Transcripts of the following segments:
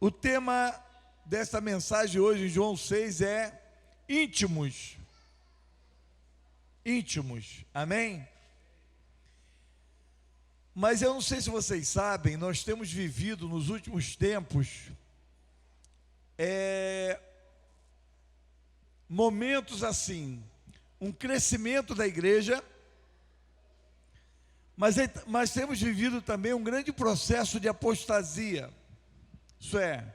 O tema desta mensagem hoje em João 6 é íntimos. Íntimos, amém? Mas eu não sei se vocês sabem, nós temos vivido nos últimos tempos momentos assim, um crescimento da igreja, mas temos vivido também um grande processo de apostasia. Isso é,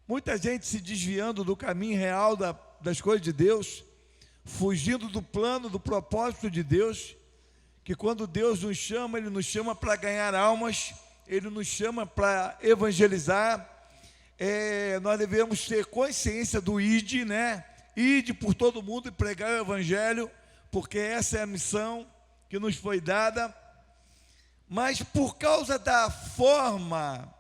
muita gente se desviando do caminho real das coisas de Deus, fugindo do plano, do propósito de Deus, que quando Deus nos chama, Ele nos chama para ganhar almas, Ele nos chama para evangelizar. Nós devemos ter consciência do ID, né? Ide por todo mundo e pregar o evangelho, porque essa é a missão que nos foi dada. Mas por causa da forma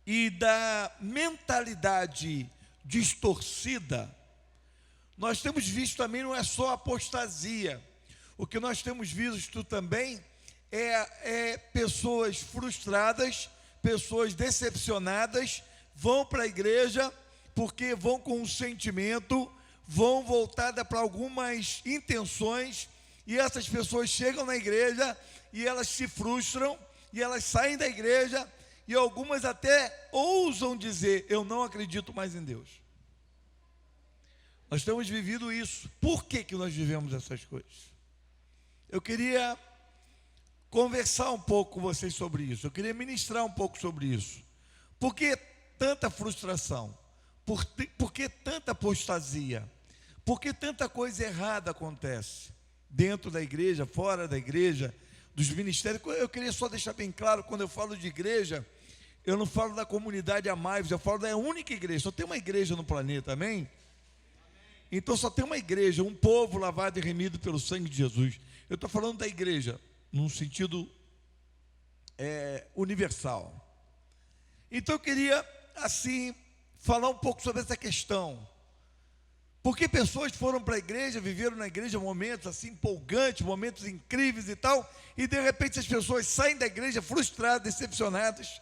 e da mentalidade distorcida, nós temos visto também, não é só apostasia, o que nós temos visto também é pessoas frustradas, pessoas decepcionadas, vão para a igreja porque vão com um sentimento, vão voltada para algumas intenções, e essas pessoas chegam na igreja e elas se frustram, e elas saem da igreja, e algumas até ousam dizer: eu não acredito mais em Deus. Nós temos vivido isso. Por que nós vivemos essas coisas? Eu queria conversar um pouco com vocês sobre isso. Eu queria ministrar um pouco sobre isso. Por que tanta frustração? Por que tanta apostasia? Por que tanta coisa errada acontece dentro da igreja, fora da igreja, dos ministérios? Eu queria só deixar bem claro, quando eu falo de igreja, eu não falo da comunidade Amai, eu falo da única igreja. Só tem uma igreja no planeta, amém? Então só tem uma igreja, um povo lavado e remido pelo sangue de Jesus. Eu estou falando da igreja num sentido universal. Então eu queria assim falar um pouco sobre essa questão. Porque pessoas foram para a igreja, viveram na igreja momentos assim empolgantes, momentos incríveis e tal, e de repente as pessoas saem da igreja frustradas, decepcionadas,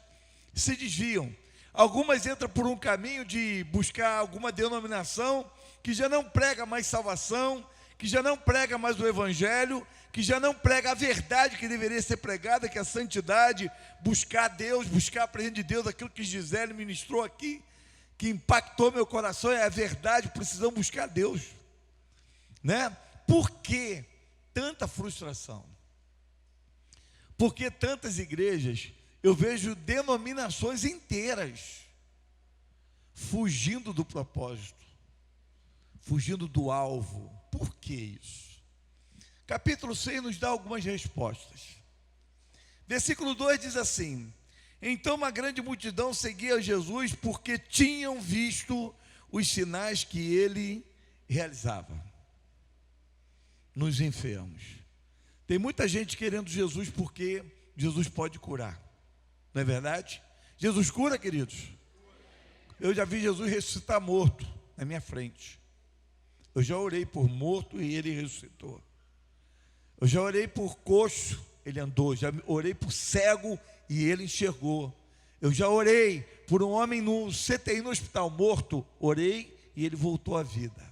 se desviam. Algumas entram por um caminho de buscar alguma denominação que já não prega mais salvação, que já não prega mais o evangelho, que já não prega a verdade que deveria ser pregada, que é a santidade, buscar Deus, buscar a presença de Deus, aquilo que Gisele ministrou aqui, que impactou meu coração, é a verdade. Precisamos buscar Deus, né? Por que tanta frustração? Por que tantas igrejas? Eu vejo denominações inteiras fugindo do propósito, fugindo do alvo. Por que isso? Capítulo 6 nos dá algumas respostas. Versículo 2 diz assim: então uma grande multidão seguia Jesus, porque tinham visto os sinais que ele realizava nos enfermos. Tem muita gente querendo Jesus porque Jesus pode curar, não é verdade? Jesus cura, queridos. Eu já vi Jesus ressuscitar morto na minha frente. Eu já orei por morto e ele ressuscitou. Eu já orei por coxo, ele andou. Já orei por cego e ele enxergou. Eu já orei por um homem no CTI, no hospital, morto. Orei e ele voltou à vida.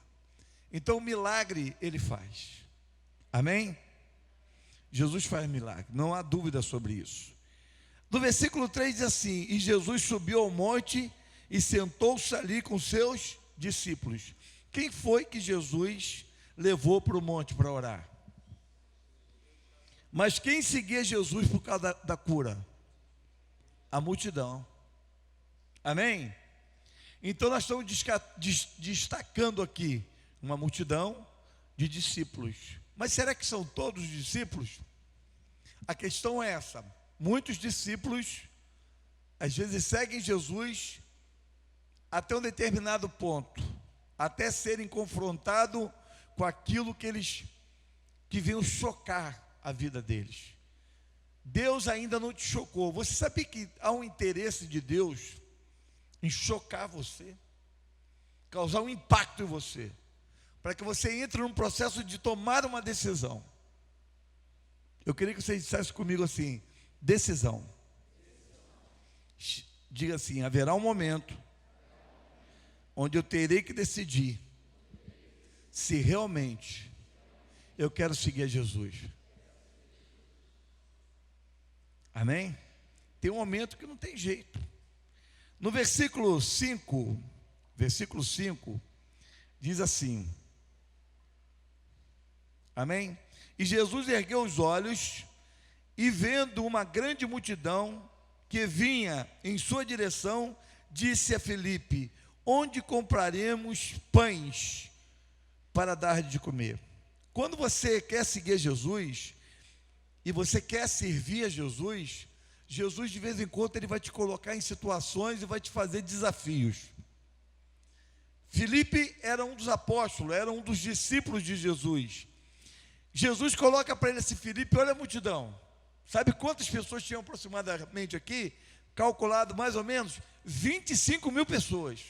Então milagre ele faz. Amém? Jesus faz milagre, não há dúvida sobre isso. No versículo 3 diz assim: e Jesus subiu ao monte e sentou-se ali com seus discípulos. Quem foi que Jesus levou para o monte para orar? Mas quem seguia Jesus por causa da cura? A multidão. Amém? Então nós estamos destacando aqui uma multidão de discípulos. Mas será que são todos discípulos? A questão é essa. Muitos discípulos às vezes seguem Jesus até um determinado ponto, até serem confrontados com aquilo que venham chocar a vida deles. Deus ainda não te chocou. Você sabia que há um interesse de Deus em chocar você, causar um impacto em você, para que você entre num processo de tomar uma decisão? Eu queria que você dissesse comigo assim: decisão. Diga assim: haverá um momento onde eu terei que decidir se realmente eu quero seguir a Jesus. Amém? Tem um momento que não tem jeito. No versículo 5, diz assim: amém? E Jesus ergueu os olhos e, vendo uma grande multidão que vinha em sua direção, disse a Filipe: onde compraremos pães para dar de comer? Quando você quer seguir Jesus e você quer servir a Jesus, Jesus de vez em quando ele vai te colocar em situações e vai te fazer desafios. Filipe era um dos apóstolos, era um dos discípulos de Jesus. Jesus coloca para ele assim: Filipe, olha a multidão. Sabe quantas pessoas tinham aproximadamente aqui? Calculado mais ou menos 25 mil pessoas.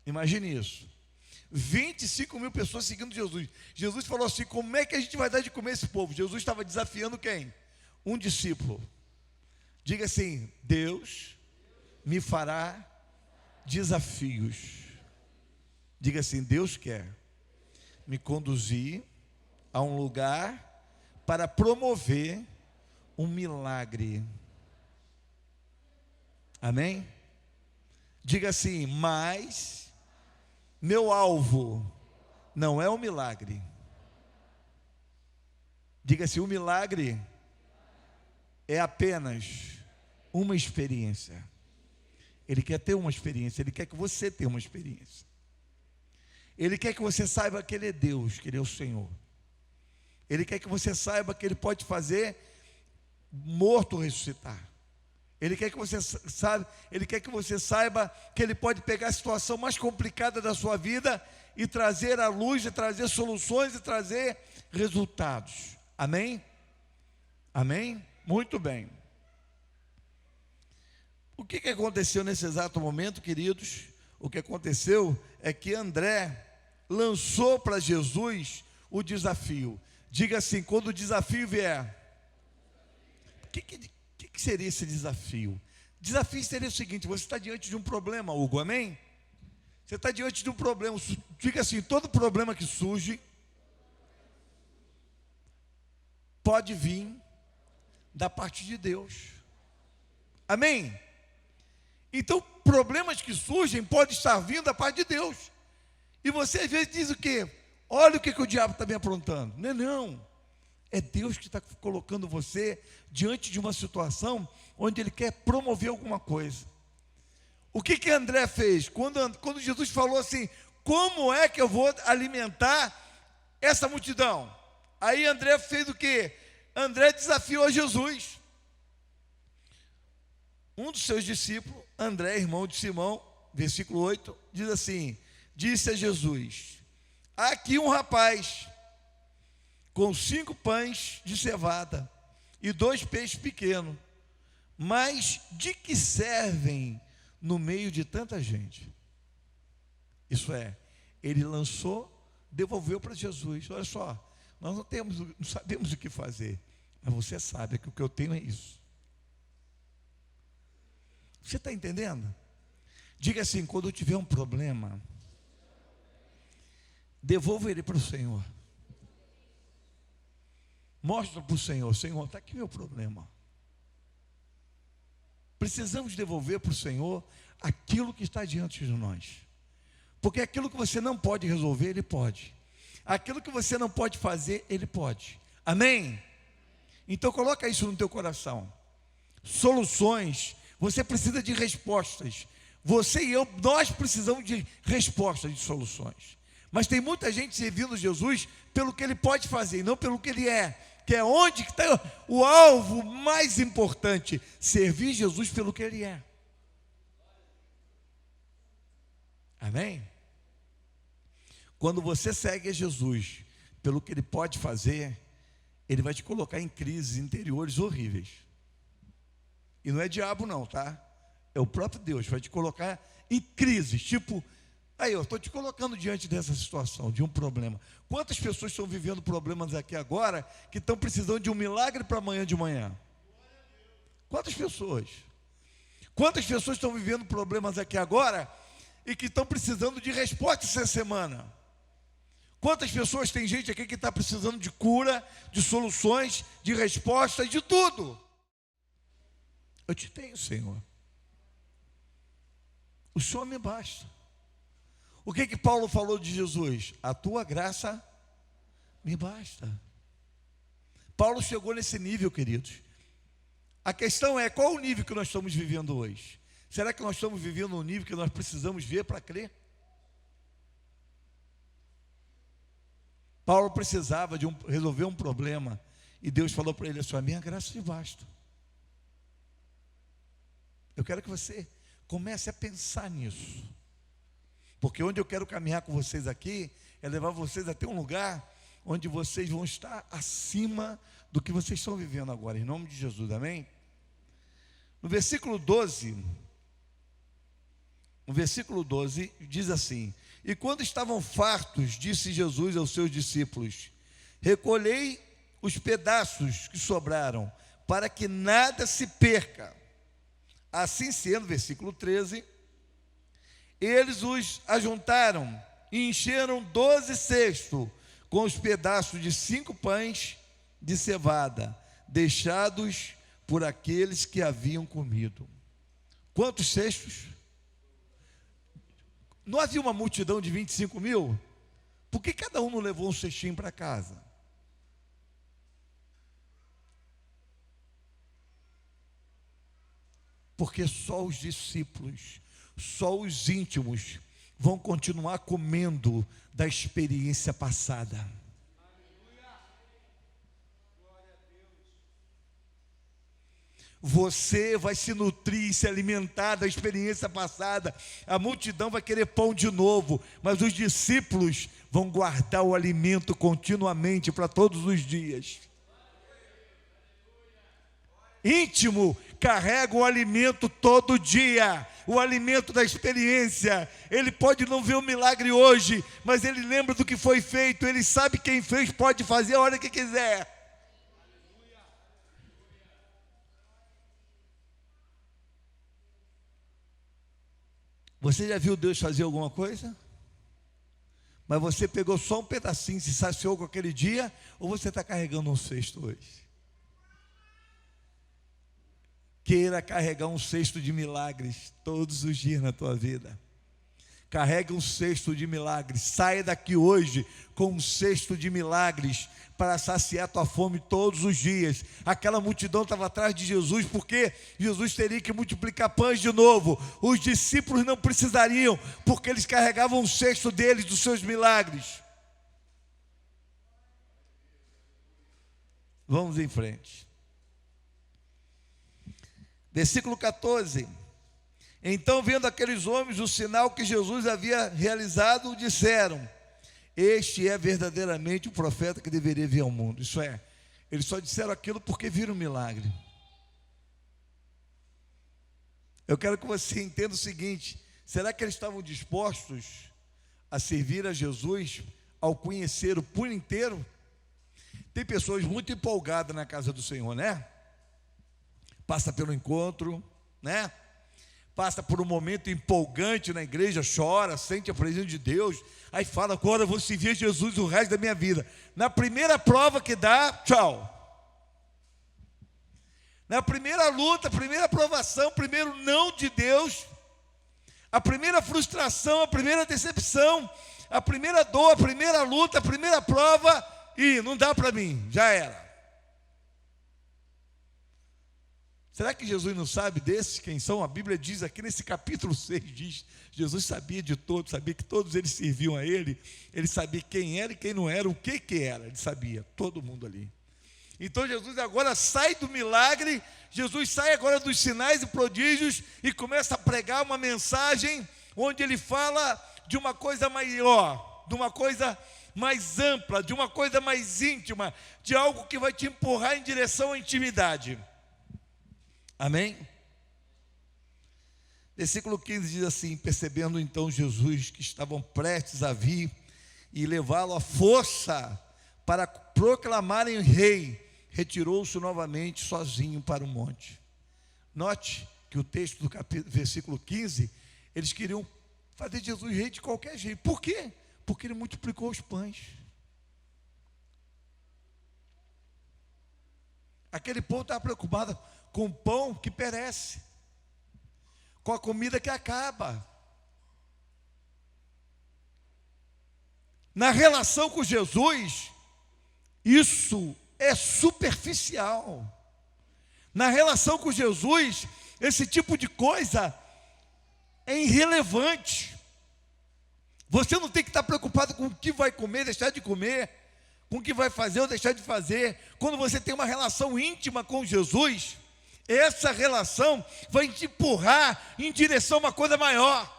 Imagine isso. 25 mil pessoas seguindo Jesus. Jesus falou assim: como é que a gente vai dar de comer esse povo? Jesus estava desafiando quem? Um discípulo. Diga assim: Deus me fará desafios. Diga assim: Deus quer me conduzir a um lugar para promover um milagre. Amém? Diga assim: mas meu alvo não é o milagre. Diga assim: o milagre é apenas uma experiência. Ele quer ter uma experiência, Ele quer que você tenha uma experiência. Ele quer que você saiba que Ele é Deus, que Ele é o Senhor. Ele quer que você saiba que Ele pode fazer morto ressuscitar. Ele quer que você saiba que Ele pode pegar a situação mais complicada da sua vida e trazer a luz, e trazer soluções, e trazer resultados. Amém? Amém? Muito bem. O que aconteceu nesse exato momento, queridos? O que aconteceu é que André lançou para Jesus o desafio. Diga assim: quando o desafio vier. O que seria esse desafio? Desafio seria o seguinte: você está diante de um problema, Hugo, amém? Você está diante de um problema. Diga assim: todo problema que surge pode vir da parte de Deus. Amém? Então, problemas que surgem podem estar vindo da parte de Deus. E você às vezes diz o quê? Olha o que o diabo está me aprontando. Não. É Deus que está colocando você diante de uma situação onde Ele quer promover alguma coisa. O que André fez? Quando Jesus falou assim: como é que eu vou alimentar essa multidão? Aí André fez o quê? André desafiou Jesus. Um dos seus discípulos, André, irmão de Simão, versículo 8, diz assim: disse a Jesus: há aqui um rapaz com 5 pães de cevada e 2 peixes pequenos, mas de que servem no meio de tanta gente? Isso é, ele lançou, devolveu para Jesus. Olha só, nós não sabemos o que fazer, mas você sabe que o que eu tenho é isso. Você está entendendo? Diga assim: quando eu tiver um problema, devolva ele para o Senhor. Mostra para o Senhor: Senhor, está aqui meu problema. Precisamos devolver para o Senhor aquilo que está diante de nós. Porque aquilo que você não pode resolver, Ele pode. Aquilo que você não pode fazer, Ele pode. Amém? Então coloca isso no teu coração. Soluções. Você precisa de respostas. Você e eu, nós precisamos de respostas, de soluções. Mas tem muita gente servindo Jesus pelo que Ele pode fazer, e não pelo que Ele é. Que é onde está o alvo mais importante: servir Jesus pelo que Ele é. Amém? Quando você segue a Jesus pelo que Ele pode fazer, Ele vai te colocar em crises interiores horríveis. E não é diabo não, tá? É o próprio Deus, vai te colocar em crises, tipo, aí eu estou te colocando diante dessa situação, de um problema. Quantas pessoas estão vivendo problemas aqui agora, que estão precisando de um milagre para amanhã de manhã? Quantas pessoas? Quantas pessoas estão vivendo problemas aqui agora e que estão precisando de resposta essa semana? Quantas pessoas, tem gente aqui que está precisando de cura, de soluções, de respostas, de tudo? Eu te tenho, Senhor. O Senhor me basta. O que Paulo falou de Jesus? A tua graça me basta. Paulo chegou nesse nível, queridos. A questão é, qual o nível que nós estamos vivendo hoje? Será que nós estamos vivendo um nível que nós precisamos ver para crer? Paulo precisava resolver um problema, e Deus falou para ele assim: a minha graça te basta. Eu quero que você comece a pensar nisso, porque onde eu quero caminhar com vocês aqui, é levar vocês até um lugar onde vocês vão estar acima do que vocês estão vivendo agora, em nome de Jesus, amém? No versículo 12, diz assim: e quando estavam fartos, disse Jesus aos seus discípulos: recolhei os pedaços que sobraram, para que nada se perca. Assim sendo, versículo 13, eles os ajuntaram e encheram 12 cestos com os pedaços de 5 pães de cevada, deixados por aqueles que haviam comido. Quantos cestos? Não havia uma multidão de 25 mil? Por que cada um não levou um cestinho para casa? Porque só os discípulos, só os íntimos vão continuar comendo da experiência passada. Você vai se nutrir, se alimentar da experiência passada. A multidão vai querer pão de novo, mas os discípulos vão guardar o alimento continuamente para todos os dias. Íntimo carrega o alimento todo dia, o alimento da experiência. Ele pode não ver o milagre hoje, mas ele lembra do que foi feito. Ele sabe quem fez, pode fazer a hora que quiser. Você já viu Deus fazer alguma coisa? Mas você pegou só um pedacinho, se saciou com aquele dia, ou você está carregando um cesto hoje? Queira carregar um cesto de milagres todos os dias na tua vida. Carregue um cesto de milagres. Saia daqui hoje com um cesto de milagres para saciar tua fome todos os dias. Aquela multidão estava atrás de Jesus porque Jesus teria que multiplicar pães de novo. Os discípulos não precisariam, porque eles carregavam um cesto deles, dos seus milagres. Vamos em frente. Versículo 14. Então, vendo aqueles homens o sinal que Jesus havia realizado, disseram: este é verdadeiramente o profeta que deveria vir ao mundo. Isso é, eles só disseram aquilo porque viram um milagre. Eu quero que você entenda o seguinte: será que eles estavam dispostos a servir a Jesus ao conhecer o por inteiro? Tem pessoas muito empolgadas na casa do Senhor, né? Passa pelo encontro, né? Passa por um momento empolgante na igreja, chora, sente a presença de Deus, aí fala: agora eu vou servir Jesus o resto da minha vida. Na primeira prova que dá, tchau. Na primeira luta, primeira provação, primeiro não de Deus, a primeira frustração, a primeira decepção, a primeira dor, a primeira luta, a primeira prova, e não dá para mim, já era. Será que Jesus não sabe desses quem são? A Bíblia diz aqui nesse capítulo 6, diz, Jesus sabia de todos, sabia que todos eles serviam a Ele, Ele sabia quem era e quem não era, o que era, Ele sabia, todo mundo ali. Então Jesus agora sai do milagre, Jesus sai agora dos sinais e prodígios e começa a pregar uma mensagem onde Ele fala de uma coisa maior, de uma coisa mais ampla, de uma coisa mais íntima, de algo que vai te empurrar em direção à intimidade. Amém? Versículo 15 diz assim: percebendo então Jesus que estavam prestes a vir e levá-lo à força para proclamarem rei, retirou-se novamente sozinho para o monte. Note que o texto do versículo 15, eles queriam fazer Jesus rei de qualquer jeito. Por quê? Porque ele multiplicou os pães. Aquele povo estava preocupado com o pão que perece, com a comida que acaba. Na relação com Jesus, isso é superficial. Na relação com Jesus, esse tipo de coisa é irrelevante. Você não tem que estar preocupado com o que vai comer, deixar de comer, com o que vai fazer ou deixar de fazer. Quando você tem uma relação íntima com Jesus, essa relação vai te empurrar em direção a uma coisa maior.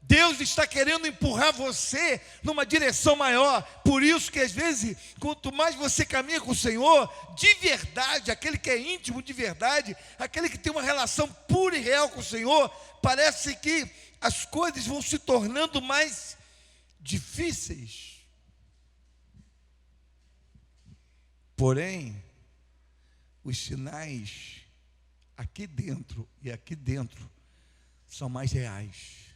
Deus está querendo empurrar você numa direção maior. Por isso que às vezes, quanto mais você caminha com o Senhor, de verdade, aquele que é íntimo de verdade, aquele que tem uma relação pura e real com o Senhor, parece que as coisas vão se tornando mais difíceis. Porém, os sinais aqui dentro e aqui dentro são mais reais.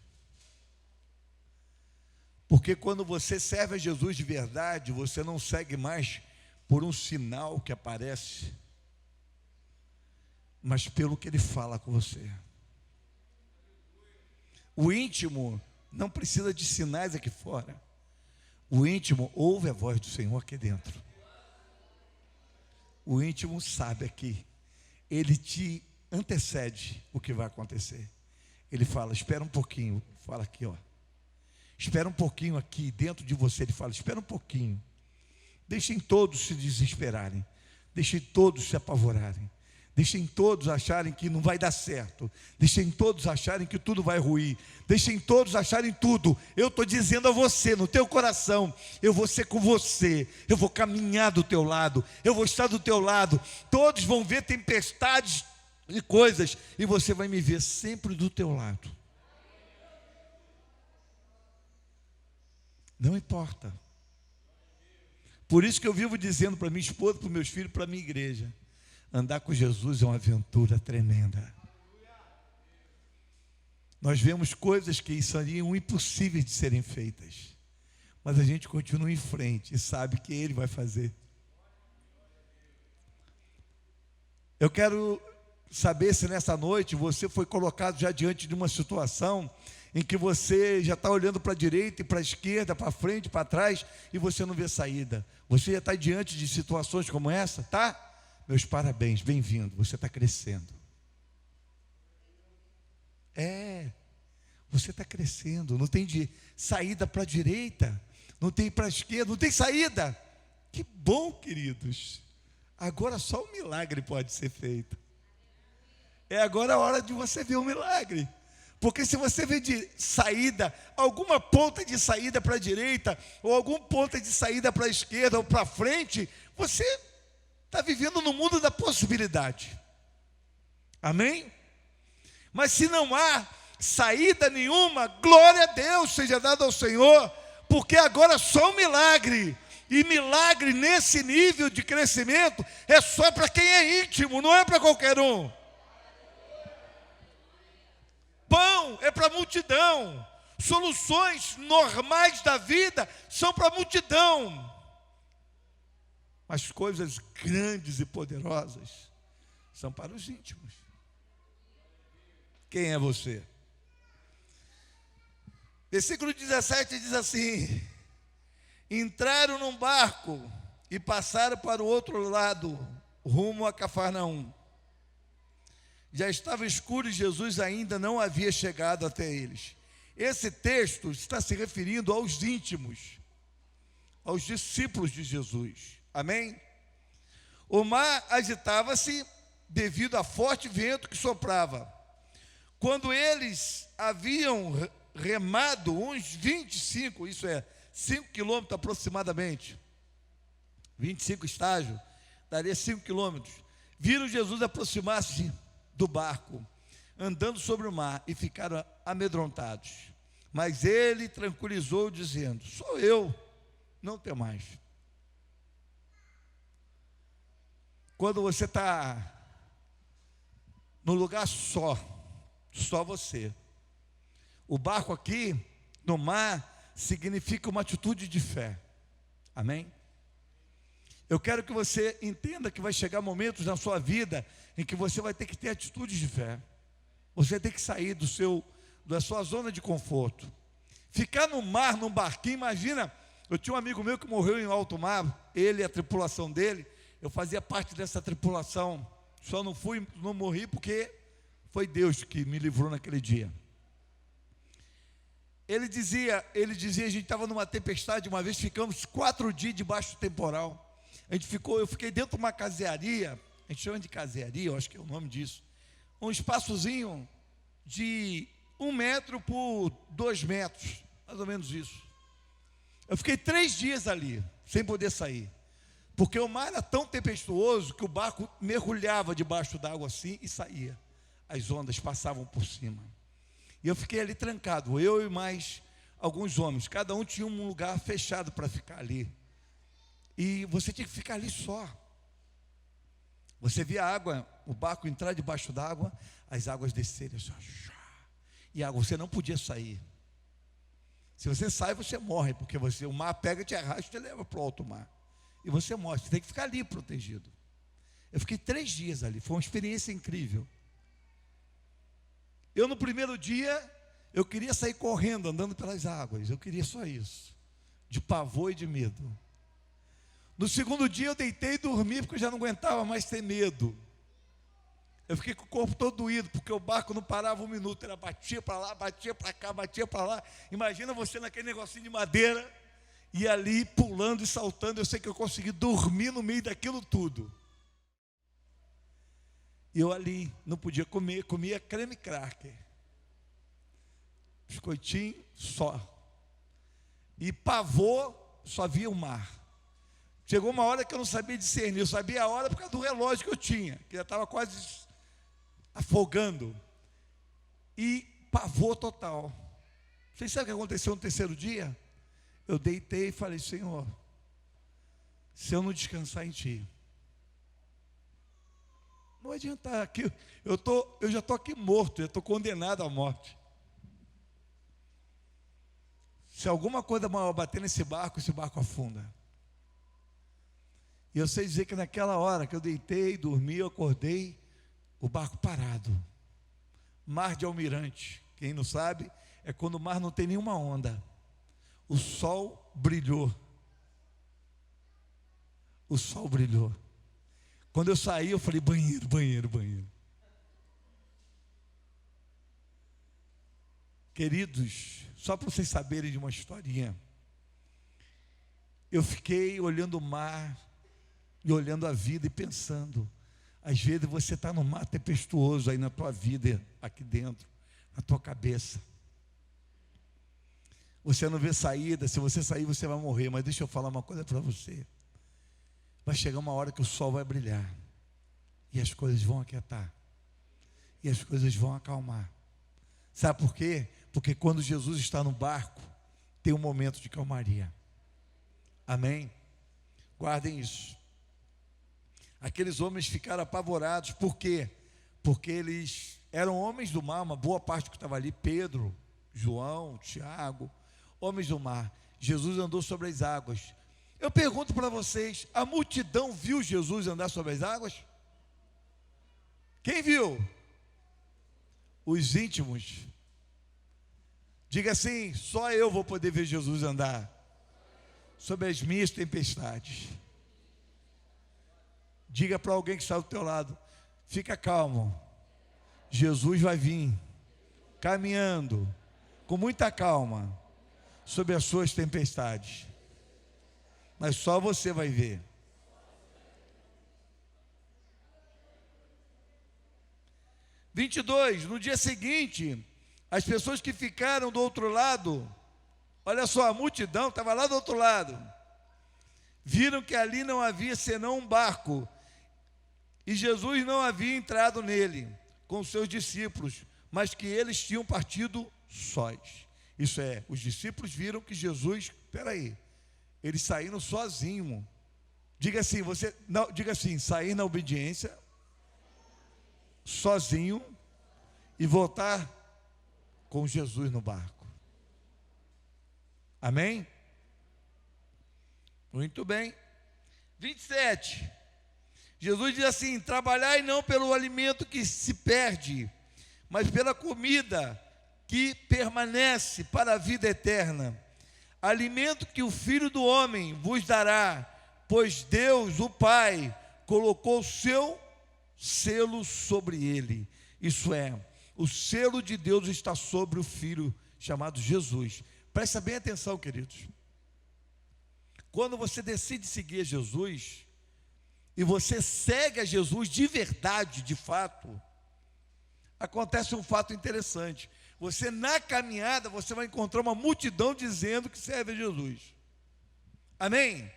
Porque quando você serve a Jesus de verdade, você não segue mais por um sinal que aparece, mas pelo que Ele fala com você. O íntimo não precisa de sinais aqui fora. O íntimo ouve a voz do Senhor aqui dentro. O íntimo sabe aqui. Ele te antecede o que vai acontecer. Ele fala, espera um pouquinho. Fala aqui, ó. Espera um pouquinho aqui dentro de você. Ele fala, espera um pouquinho. Deixem todos se desesperarem. Deixem todos se apavorarem. Deixem todos acharem que não vai dar certo. Deixem todos acharem que tudo vai ruir. Deixem todos acharem tudo. Eu estou dizendo a você, no teu coração, eu vou ser com você. Eu vou caminhar do teu lado. Eu vou estar do teu lado. Todos vão ver tempestades e coisas. E você vai me ver sempre do teu lado. Não importa. Por isso que eu vivo dizendo para minha esposa, para os meus filhos, para a minha igreja: andar com Jesus é uma aventura tremenda. Nós vemos coisas que seriam impossíveis de serem feitas, mas a gente continua em frente e sabe que Ele vai fazer. Eu quero saber se nessa noite você foi colocado já diante de uma situação em que você já está olhando para a direita e para a esquerda, para frente, para trás, e você não vê saída. Você já está diante de situações como essa, tá? Meus parabéns, bem-vindo, você está crescendo. Você está crescendo, não tem de saída para a direita, não tem para a esquerda, não tem saída. Que bom, queridos. Agora só um milagre pode ser feito. É agora a hora de você ver o milagre. Porque se você vê de saída, alguma ponta de saída para a direita, ou alguma ponta de saída para a esquerda ou para frente, você está vivendo no mundo da possibilidade. Amém? Mas se não há saída nenhuma, glória a Deus seja dada ao Senhor, porque agora só um milagre. E milagre nesse nível de crescimento é só para quem é íntimo, não é para qualquer um. Pão é para a multidão. Soluções normais da vida são para a multidão. Mas coisas grandes e poderosas são para os íntimos. Quem é você? Versículo 17 diz assim: entraram num barco e passaram para o outro lado, rumo a Cafarnaum. Já estava escuro e Jesus ainda não havia chegado até eles. Esse texto está se referindo aos íntimos, aos discípulos de Jesus. Amém? O mar agitava-se devido a forte vento que soprava. Quando eles haviam remado uns 25, isso é, 5 quilômetros aproximadamente, 25 estágios, daria 5 quilômetros, viram Jesus aproximar-se do barco, andando sobre o mar, e ficaram amedrontados. Mas ele tranquilizou, dizendo: sou eu, não temais. Quando você está num lugar só você. O barco aqui, no mar, significa uma atitude de fé. Amém? Eu quero que você entenda que vai chegar momentos na sua vida em que você vai ter que ter atitudes de fé. Você tem que sair da sua zona de conforto. Ficar no mar, num barquinho, imagina, eu tinha um amigo meu que morreu em alto mar, ele e a tripulação dele, eu fazia parte dessa tripulação, só não morri porque foi Deus que me livrou naquele dia. Ele dizia, a gente estava numa tempestade, uma vez ficamos 4 dias debaixo do temporal. Eu fiquei dentro de uma casearia, a gente chama de casearia, eu acho que é o nome disso, um espaçozinho de 1 metro por 2 metros, mais ou menos isso. Eu fiquei 3 dias ali, sem poder sair, porque o mar era tão tempestuoso que o barco mergulhava debaixo d'água assim e saía. As ondas passavam por cima. E eu fiquei ali trancado, eu e mais alguns homens, cada um tinha um lugar fechado para ficar ali. E você tinha que ficar ali só. Você via a água, o barco entrar debaixo d'água, as águas descerem só. E a água, você não podia sair. Se você sai, você morre, porque o mar pega, te arrasta e te leva para o alto mar. E você morre, você tem que ficar ali protegido. Eu fiquei 3 dias ali, foi uma experiência incrível. Eu no primeiro dia, eu queria sair correndo, andando pelas águas. Eu queria só isso, de pavor e de medo. No segundo dia eu deitei e dormi, porque eu já não aguentava mais ter medo. Eu fiquei com o corpo todo doído, porque o barco não parava 1 minuto. Era batia para lá, batia para cá, batia para lá. Imagina você naquele negocinho de madeira, e ali pulando e saltando. Eu sei que eu consegui dormir no meio daquilo tudo. Eu ali não podia comer, comia creme cracker, biscoitinho só, e pavor, só via o mar. Chegou uma hora que eu não sabia discernir, eu sabia a hora por causa do relógio que eu tinha, que já estava quase afogando, e pavor total. Vocês sabem o que aconteceu no terceiro dia? Eu deitei e falei: Senhor, se eu não descansar em Ti, não adianta, aqui, eu já estou aqui morto, já estou condenado à morte. Se alguma coisa maior bater nesse barco, esse barco afunda. E eu sei dizer que naquela hora que eu deitei, dormi, eu acordei, o barco parado. Mar de almirante, quem não sabe, é quando o mar não tem nenhuma onda. O sol brilhou. O sol brilhou. Quando eu saí, eu falei: banheiro, banheiro, banheiro. Queridos, só para vocês saberem de uma historinha, eu fiquei olhando o mar e olhando a vida e pensando, às vezes você está no mar tempestuoso aí na tua vida, aqui dentro, na tua cabeça. Você não vê saída, se você sair você vai morrer, mas deixa eu falar uma coisa para você. Vai chegar uma hora que o sol vai brilhar, e as coisas vão aquietar, e as coisas vão acalmar. Sabe por quê? Porque quando Jesus está no barco, tem um momento de calmaria. Amém? Guardem isso. Aqueles homens ficaram apavorados, por quê? Porque eles eram homens do mar, uma boa parte que estava ali, Pedro, João, Tiago, homens do mar. Jesus andou sobre as águas. Eu pergunto para vocês, a multidão viu Jesus andar sobre as águas? Quem viu? Os íntimos. Diga assim: só eu vou poder ver Jesus andar sobre as minhas tempestades. Diga para alguém que está do teu lado: fica calmo, Jesus vai vir caminhando com muita calma sobre as suas tempestades, mas só você vai ver. (22) 22, no dia seguinte, as pessoas que ficaram do outro lado, olha só, a multidão estava lá do outro lado, viram que ali não havia senão um barco, e Jesus não havia entrado nele com os seus discípulos, mas que eles tinham partido sós. Isso é, os discípulos viram que Jesus, eles saíram sozinhos. Diga assim, sair na obediência sozinho e voltar com Jesus no barco. Amém? Muito bem. 27. Jesus diz assim: trabalhai não pelo alimento que se perde, mas pela comida que permanece para a vida eterna. Alimento que o Filho do Homem vos dará, pois Deus, o Pai, colocou o seu selo sobre ele. Isso é, o selo de Deus está sobre o Filho chamado Jesus. Presta bem atenção, queridos. Quando você decide seguir Jesus, e você segue a Jesus de verdade, de fato, acontece um fato interessante. Você, na caminhada, você vai encontrar uma multidão dizendo que serve a Jesus. Amém?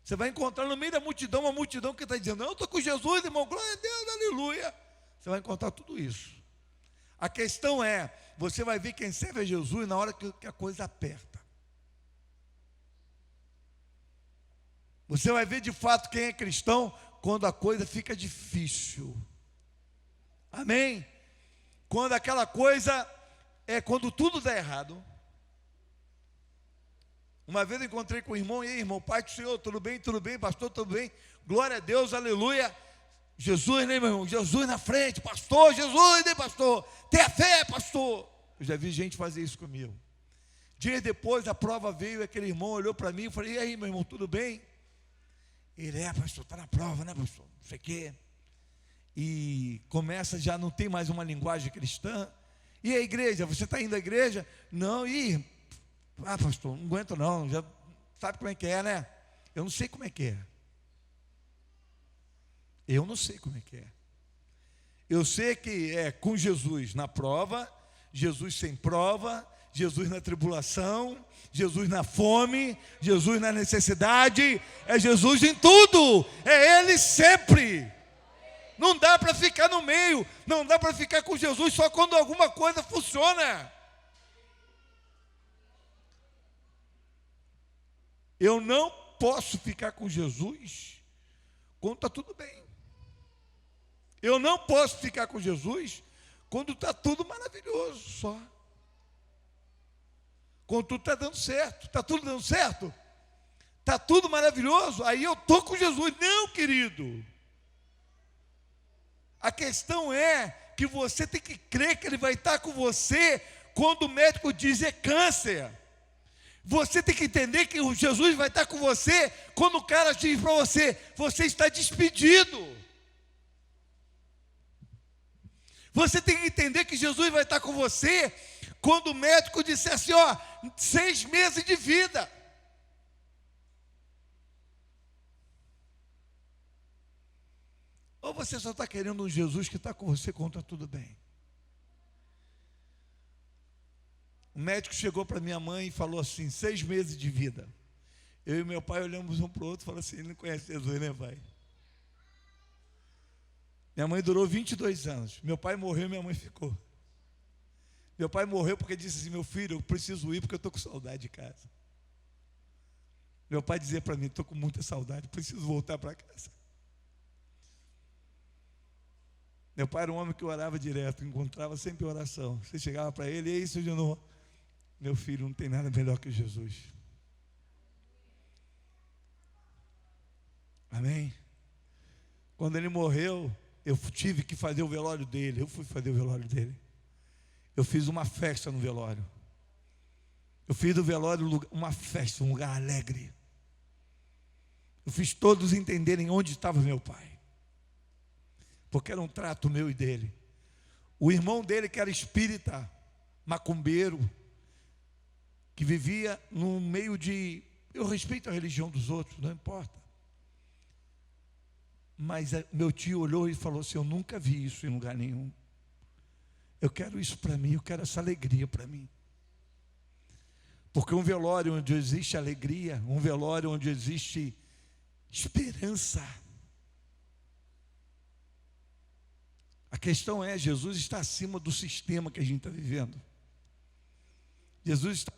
Você vai encontrar no meio da multidão uma multidão que está dizendo: não, eu estou com Jesus, irmão, glória a Deus, aleluia. Você vai encontrar tudo isso. A questão é, você vai ver quem serve a Jesus na hora que a coisa aperta. Você vai ver de fato quem é cristão quando a coisa fica difícil. Amém? Quando aquela coisa quando tudo dá errado. Uma vez eu encontrei com o irmão: e aí, irmão, pai do Senhor, tudo bem, pastor, tudo bem, glória a Deus, aleluia. Jesus, né, meu irmão? Jesus na frente, pastor, Jesus, né, pastor? Tenha fé, pastor. Eu já vi gente fazer isso comigo. Dias depois a prova veio, aquele irmão olhou para mim e falei: e aí, meu irmão, tudo bem? Ele: pastor, está na prova, né, pastor? Não sei o quê. E começa, já não tem mais uma linguagem cristã. E a igreja, você está indo à igreja? Não, pastor, não aguento não, já sabe como é que é, né? Eu não sei como é que é. Eu não sei como é que é. Eu sei que é com Jesus na prova, Jesus sem prova, Jesus na tribulação, Jesus na fome, Jesus na necessidade, é Jesus em tudo, é Ele sempre. Não dá para ficar no meio, não dá para ficar com Jesus só quando alguma coisa funciona. Eu não posso ficar com Jesus quando está tudo bem. Eu não posso ficar com Jesus quando está tudo maravilhoso só. Quando tudo está dando certo. Está tudo dando certo? Está tudo maravilhoso? Aí eu estou com Jesus. Não, querido. A questão é que você tem que crer que Ele vai estar com você quando o médico diz é câncer. Você tem que entender que o Jesus vai estar com você quando o cara diz para você: você está despedido. Você tem que entender que Jesus vai estar com você quando o médico disser assim: 6 meses de vida. Ou você só está querendo um Jesus que está com você quando está tudo bem? O médico chegou para minha mãe e falou assim: 6 meses de vida. Eu e meu pai olhamos um para o outro e falamos assim: ele não conhece Jesus, né, pai? Minha mãe durou 22 anos. Meu pai morreu e minha mãe ficou. Meu pai morreu porque disse assim: meu filho, eu preciso ir porque eu estou com saudade de casa. Meu pai dizia para mim: estou com muita saudade, preciso voltar para casa. Meu pai era um homem que orava direto, encontrava sempre oração. Você chegava para ele: e aí, seu Genô? Meu filho, não tem nada melhor que Jesus. Amém? Quando ele morreu, eu tive que fazer o velório dele. Eu fui fazer o velório dele. Eu fiz uma festa no velório. Eu fiz do velório uma festa, um lugar alegre. Eu fiz todos entenderem onde estava meu pai. Porque era um trato meu e dele. O irmão dele, que era espírita, macumbeiro, que vivia no meio de... Eu respeito a religião dos outros, não importa. Mas meu tio olhou e falou assim: eu nunca vi isso em lugar nenhum. Eu quero isso para mim, eu quero essa alegria para mim. Porque um velório onde existe alegria, um velório onde existe esperança. A questão é, Jesus está acima do sistema que a gente está vivendo. Jesus está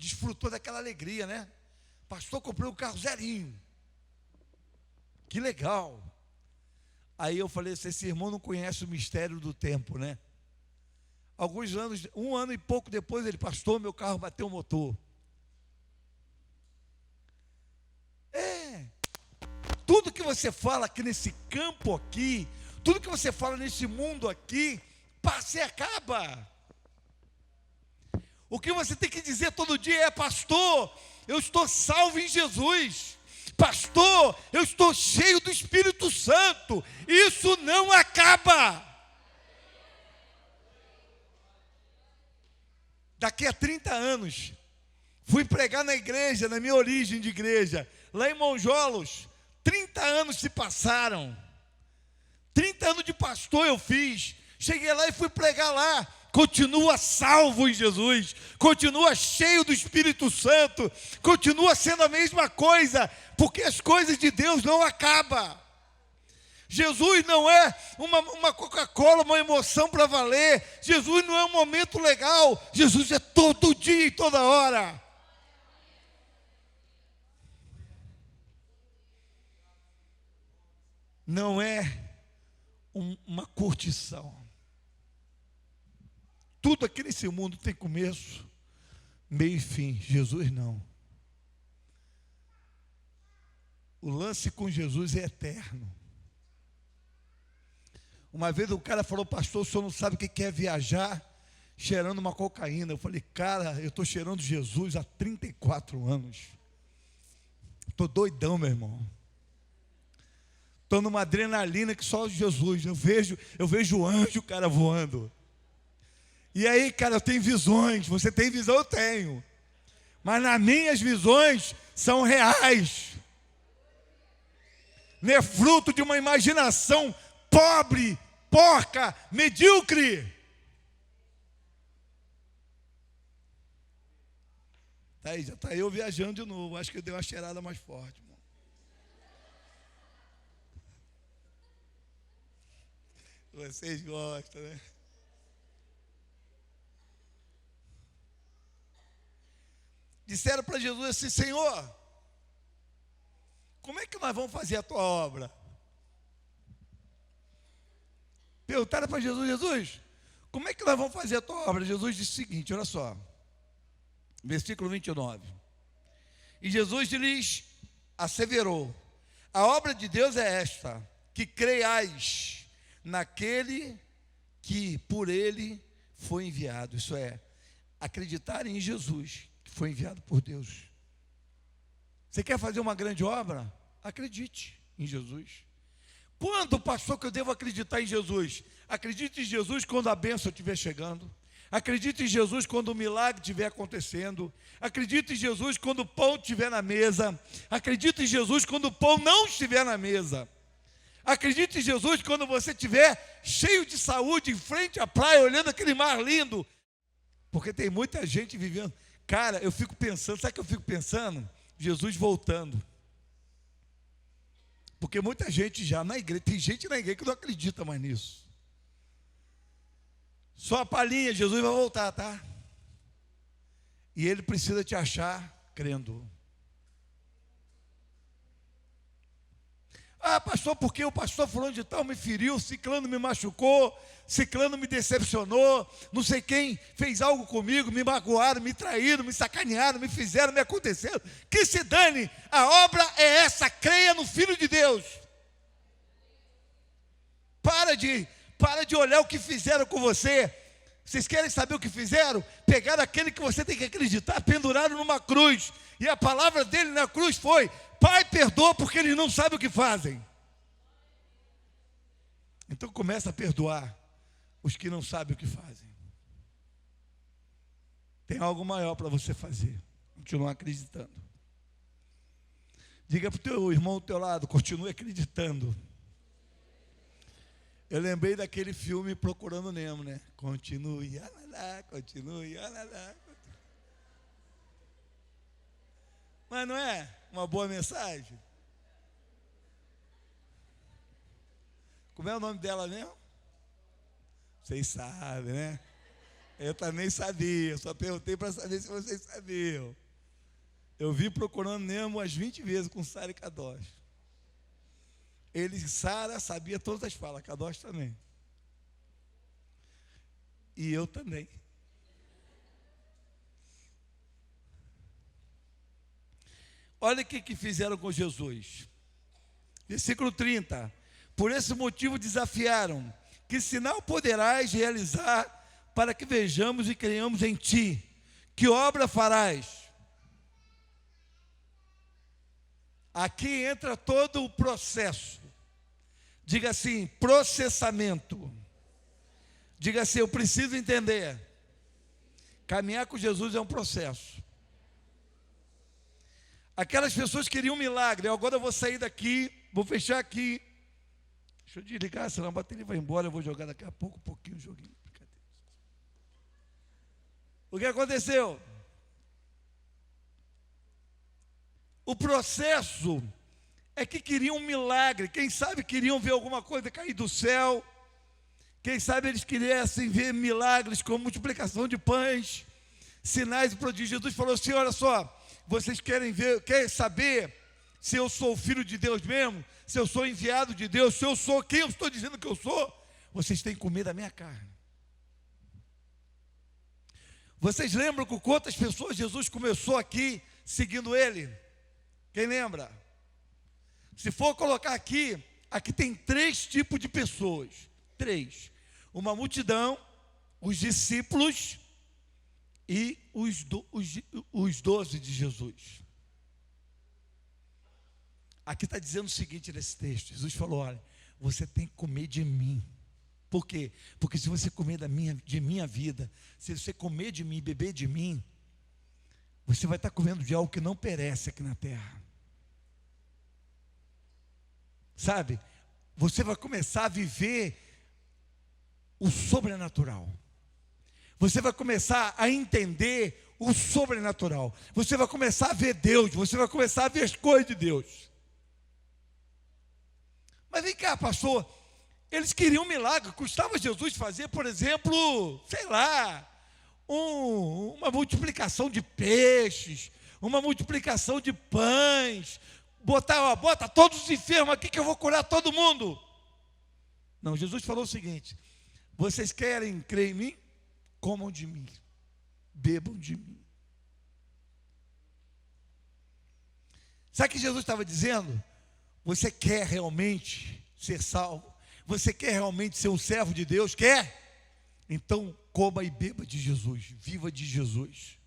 desfrutou daquela alegria, né? Pastor, comprei um carro zerinho. Que legal. Aí eu falei assim, esse irmão não conhece o mistério do tempo, né? Alguns anos, 1 ano e pouco depois, ele, pastor, meu carro bateu o motor. Tudo que você fala aqui nesse campo aqui, tudo que você fala nesse mundo aqui, passa e acaba. O que você tem que dizer todo dia é, pastor, eu estou salvo em Jesus. Pastor, eu estou cheio do Espírito Santo. Isso não acaba. Daqui a 30 anos, fui pregar na igreja, na minha origem de igreja, lá em Monjolos. 30 anos se passaram. 30 anos de pastor eu fiz. Cheguei lá e fui pregar lá. Continua salvo em Jesus, continua cheio do Espírito Santo, continua sendo a mesma coisa, porque as coisas de Deus não acabam. Jesus não é uma Coca-Cola, uma emoção para valer. Jesus não é um momento legal. Jesus é todo dia e toda hora. Não é uma curtição. Tudo aqui nesse mundo tem começo, meio e fim. Jesus não. O lance com Jesus é eterno. Uma vez o cara falou, pastor, o senhor não sabe o que é viajar cheirando uma cocaína. Eu falei, cara, eu estou cheirando Jesus há 34 anos. Estou doidão, meu irmão. Estou numa adrenalina que só Jesus. Eu vejo o anjo, cara, voando. E aí, cara, eu tenho visões. Você tem visão? Eu tenho. Mas nas minhas visões são reais. Não é fruto de uma imaginação pobre, porca, medíocre. Tá aí, já está eu viajando de novo. Acho que eu dei uma cheirada mais forte, irmão. Vocês gostam, né? Disseram para Jesus assim, Senhor, como é que nós vamos fazer a tua obra? Perguntaram para Jesus, Jesus, como é que nós vamos fazer a tua obra? Jesus disse o seguinte, olha só, versículo 29. E Jesus lhes asseverou, a obra de Deus é esta, que creiais naquele que por ele foi enviado. Isso é, acreditar em Jesus, que foi enviado por Deus. Você quer fazer uma grande obra? Acredite em Jesus. Quando, pastor, que eu devo acreditar em Jesus? Acredite em Jesus quando a bênção estiver chegando. Acredite em Jesus quando o milagre estiver acontecendo. Acredite em Jesus quando o pão estiver na mesa. Acredite em Jesus quando o pão não estiver na mesa. Acredite em Jesus quando você estiver cheio de saúde, em frente à praia, olhando aquele mar lindo. Porque tem muita gente vivendo. Cara, eu fico pensando, sabe o que eu fico pensando? Jesus voltando. Porque muita gente já na igreja, tem gente na igreja que não acredita mais nisso. Só a palhinha, Jesus vai voltar, tá? E ele precisa te achar crendo. Ah, pastor, porque o pastor fulano de tal me feriu, ciclano me machucou, ciclano me decepcionou, não sei quem fez algo comigo, me magoaram, me traíram, me sacanearam, me fizeram, me aconteceram. Que se dane, a obra é essa, creia no Filho de Deus. Para de olhar o que fizeram com você. Vocês querem saber o que fizeram? Pegaram aquele que você tem que acreditar, penduraram numa cruz. E a palavra dele na cruz foi: Pai, perdoa porque eles não sabem o que fazem. Então começa a perdoar os que não sabem o que fazem. Tem algo maior para você fazer. Continua acreditando. Diga para o teu irmão do teu lado, continue acreditando. Eu lembrei daquele filme Procurando Nemo, né? Continue, alalá, continue, alalá. Mas não é uma boa mensagem? Como é o nome dela mesmo? Vocês sabem, né? Eu também sabia, só perguntei para saber se vocês sabiam. Eu vi procurando Nemo umas 20 vezes com Sara e Kadosh. Sara sabia todas as falas, Kadosh também. E eu também. Olha o que fizeram com Jesus. Versículo 30. Por esse motivo desafiaram: que sinal poderás realizar para que vejamos e creiamos em ti? Que obra farás? Aqui entra todo o processo. Diga assim: processamento. Diga assim: eu preciso entender. Caminhar com Jesus é um processo. Aquelas pessoas queriam um milagre. Agora eu vou sair daqui, vou fechar aqui. Deixa eu desligar, senão a bateria vai embora. Eu vou jogar daqui a pouco, um pouquinho o joguinho. O que aconteceu? O processo é que queriam um milagre. Quem sabe queriam ver alguma coisa cair do céu. Quem sabe eles quisessem ver milagres como multiplicação de pães, sinais e prodígios. Jesus falou assim: olha só, vocês querem saber se eu sou o filho de Deus mesmo? Se eu sou enviado de Deus? Se eu sou quem eu estou dizendo que eu sou? Vocês têm que comer da minha carne. Vocês lembram com quantas pessoas Jesus começou aqui seguindo ele? Quem lembra? Se for colocar aqui tem 3 tipos de pessoas. 3. Uma multidão, os discípulos e os 12 de Jesus. Aqui está dizendo o seguinte nesse texto: Jesus falou: olha, você tem que comer de mim. Por quê? Porque se você comer de minha vida, se você comer de mim, beber de mim, você vai estar comendo de algo que não perece aqui na terra. Sabe? Você vai começar a viver o sobrenatural. Você vai começar a entender o sobrenatural. Você vai começar a ver Deus. Você vai começar a ver as coisas de Deus. Mas vem cá, pastor. Eles queriam um milagre. Custava Jesus fazer, por exemplo, sei lá, uma multiplicação de peixes, uma multiplicação de pães. Bota todos os enfermos aqui que eu vou curar todo mundo. Não, Jesus falou o seguinte: vocês querem crer em mim? Comam de mim, bebam de mim. Sabe o que Jesus estava dizendo? Você quer realmente ser salvo? Você quer realmente ser um servo de Deus? Quer? Então coma e beba de Jesus, viva de Jesus.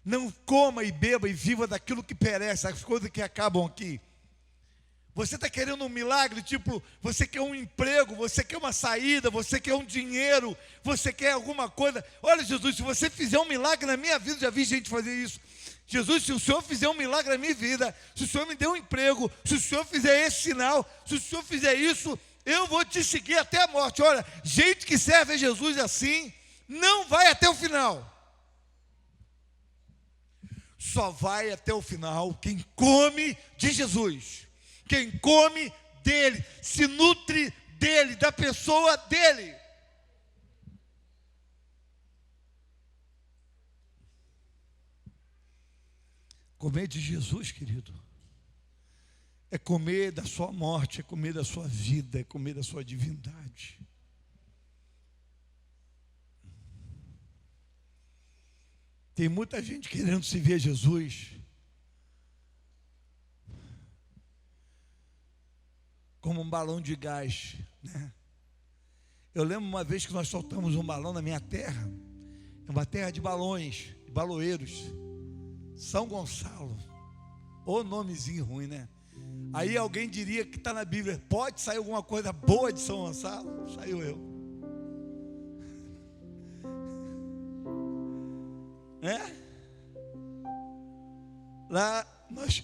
Não coma e beba e viva daquilo que perece, as coisas que acabam aqui. Você está querendo um milagre, tipo, você quer um emprego, você quer uma saída, você quer um dinheiro, você quer alguma coisa. Olha, Jesus, se você fizer um milagre na minha vida, já vi gente fazer isso. Jesus, se o Senhor fizer um milagre na minha vida, se o Senhor me der um emprego, se o Senhor fizer esse sinal, se o Senhor fizer isso, eu vou te seguir até a morte. Olha, gente que serve a Jesus assim, não vai até o final. Só vai até o final quem come de Jesus, quem come dele, se nutre dele, da pessoa dele. Comer de Jesus, querido, é comer da sua morte, é comer da sua vida, é comer da sua divindade. Tem muita gente querendo se ver Jesus como um balão de gás, né? Eu lembro uma vez que nós soltamos um balão na minha terra, uma terra de balões, de baloeiros, São Gonçalo. Ô nomezinho ruim, né? Aí alguém diria que está na Bíblia: pode sair alguma coisa boa de São Gonçalo? Saiu eu. Lá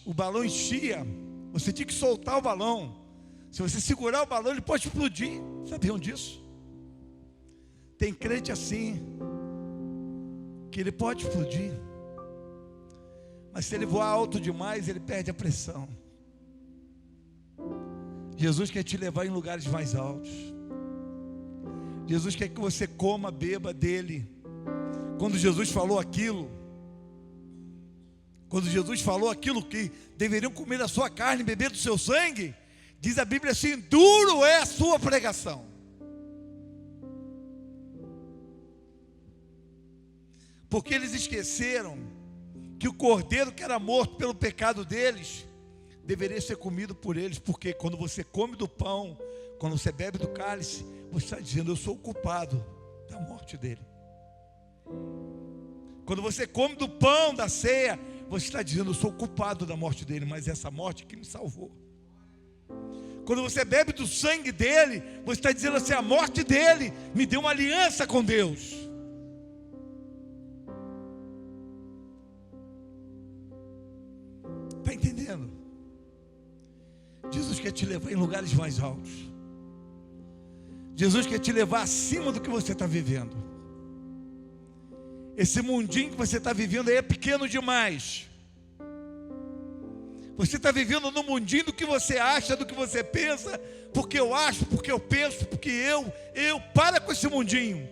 o balão enchia, você tinha que soltar o balão. Se você segurar o balão, ele pode explodir. Sabiam disso? Tem crente assim, que ele pode explodir, mas se ele voar alto demais, ele perde a pressão. Jesus quer te levar em lugares mais altos. Jesus quer que você coma, beba dele. Quando Jesus falou aquilo que deveriam comer da sua carne e beber do seu sangue, diz a Bíblia assim: duro é a sua pregação. Porque eles esqueceram que o cordeiro que era morto pelo pecado deles deveria ser comido por eles. Porque quando você come do pão, quando você bebe do cálice, você está dizendo: eu sou o culpado da morte dele. Quando você come do pão da ceia, você está dizendo: eu sou o culpado da morte dele, mas essa morte que me salvou. Quando você bebe do sangue dele, você está dizendo assim: a morte dele me deu uma aliança com Deus. Está entendendo? Jesus quer te levar em lugares mais altos. Jesus quer te levar acima do que você está vivendo. Esse mundinho que você está vivendo aí é pequeno demais. Você está vivendo no mundinho do que você acha, do que você pensa, porque eu acho, porque eu penso, porque para com esse mundinho.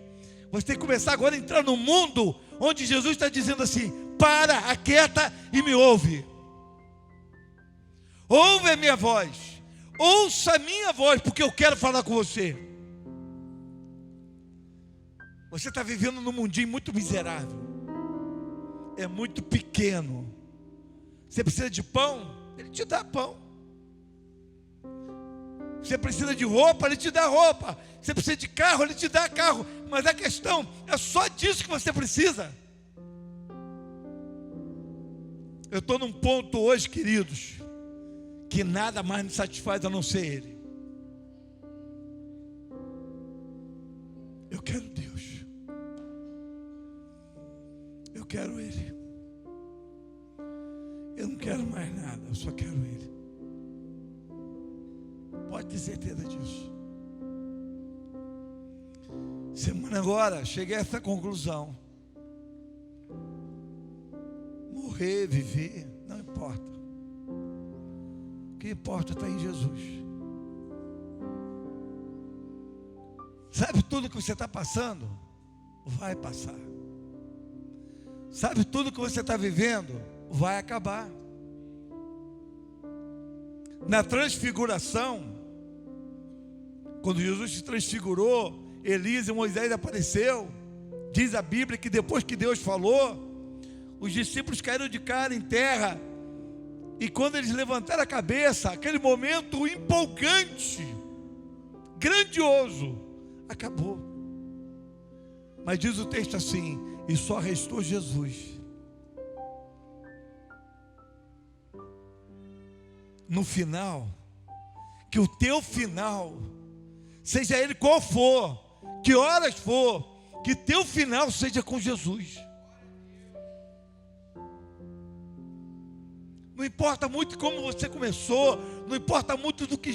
Você tem que começar agora a entrar no mundo onde Jesus está dizendo assim: para, aquieta e me ouve. Ouve a minha voz, ouça a minha voz, porque eu quero falar com você. Você está vivendo num mundinho muito miserável, é muito pequeno. Você precisa de pão, ele te dá pão. Você precisa de roupa, ele te dá roupa. Você precisa de carro, ele te dá carro. Mas a questão é só disso que você precisa. Eu estou num ponto hoje, queridos, que nada mais me satisfaz a não ser ele. Eu quero Deus. Eu quero ele. Eu não quero mais nada, eu só quero ele. Pode ter certeza disso. Semana agora, cheguei a essa conclusão. Morrer, viver, não importa. O que importa está em Jesus. Sabe tudo que você está passando? Vai passar. Sabe tudo que você está vivendo? Vai acabar. Na transfiguração, quando Jesus se transfigurou, Elias e Moisés apareceu. Diz a Bíblia que depois que Deus falou, os discípulos caíram de cara em terra. E quando eles levantaram a cabeça, aquele momento empolgante, grandioso, acabou. Mas diz o texto assim: e só restou Jesus. No final, que o teu final, seja ele qual for, que horas for, que teu final seja com Jesus. Não importa muito como você começou, não importa muito de que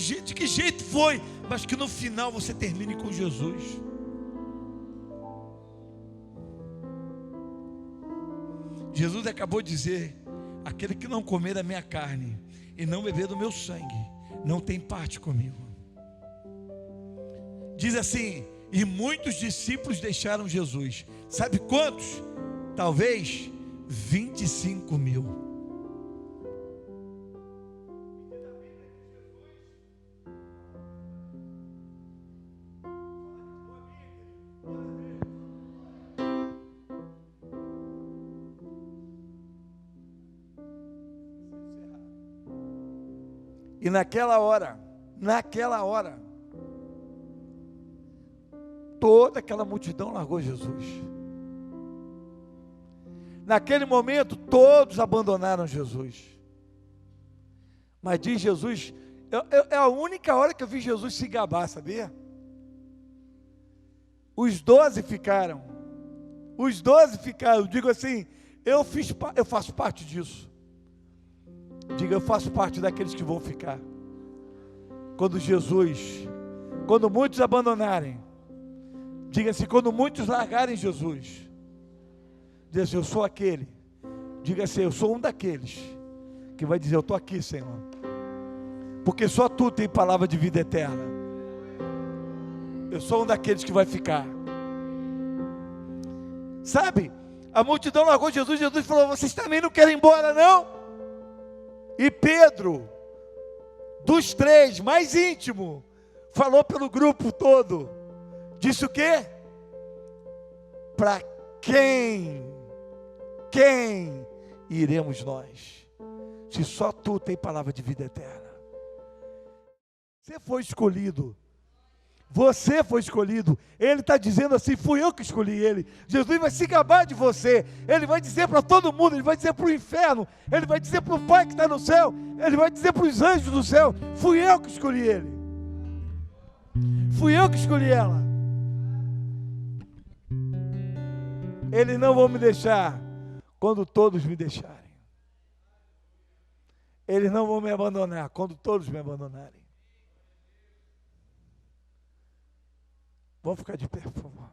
jeito foi, mas que no final você termine com Jesus. Jesus acabou de dizer: aquele que não comer da minha carne e não beber do meu sangue, não tem parte comigo. Diz assim: e muitos discípulos deixaram Jesus. Sabe quantos? Talvez 25.000. E naquela hora, toda aquela multidão largou Jesus. Naquele momento, todos abandonaram Jesus. Mas diz Jesus, é a única hora que eu vi Jesus se gabar, sabia? Os 12 ficaram. Digo assim, eu faço parte disso. Diga, eu faço parte daqueles que vão ficar. Quando muitos abandonarem, diga assim, quando muitos largarem Jesus, diga assim, eu sou aquele. Diga assim, eu sou um daqueles que vai dizer, eu estou aqui, Senhor, porque só Tu tem palavra de vida eterna. Eu sou um daqueles que vai ficar. Sabe? A multidão largou Jesus. Jesus falou: vocês também não querem ir embora, não? E Pedro, dos três, mais íntimo, falou pelo grupo todo. Disse o quê? Para quem iremos nós? Se só tu tem palavra de vida eterna. Você foi escolhido. Você foi escolhido. Ele está dizendo assim: fui eu que escolhi ele. Jesus vai se gabar de você. Ele vai dizer para todo mundo. Ele vai dizer para o inferno. Ele vai dizer para o Pai que está no céu. Ele vai dizer para os anjos do céu: fui eu que escolhi ele. Fui eu que escolhi ela. Eles não vão me deixar quando todos me deixarem. Eles não vão me abandonar quando todos me abandonarem. Vamos ficar de pé, por favor.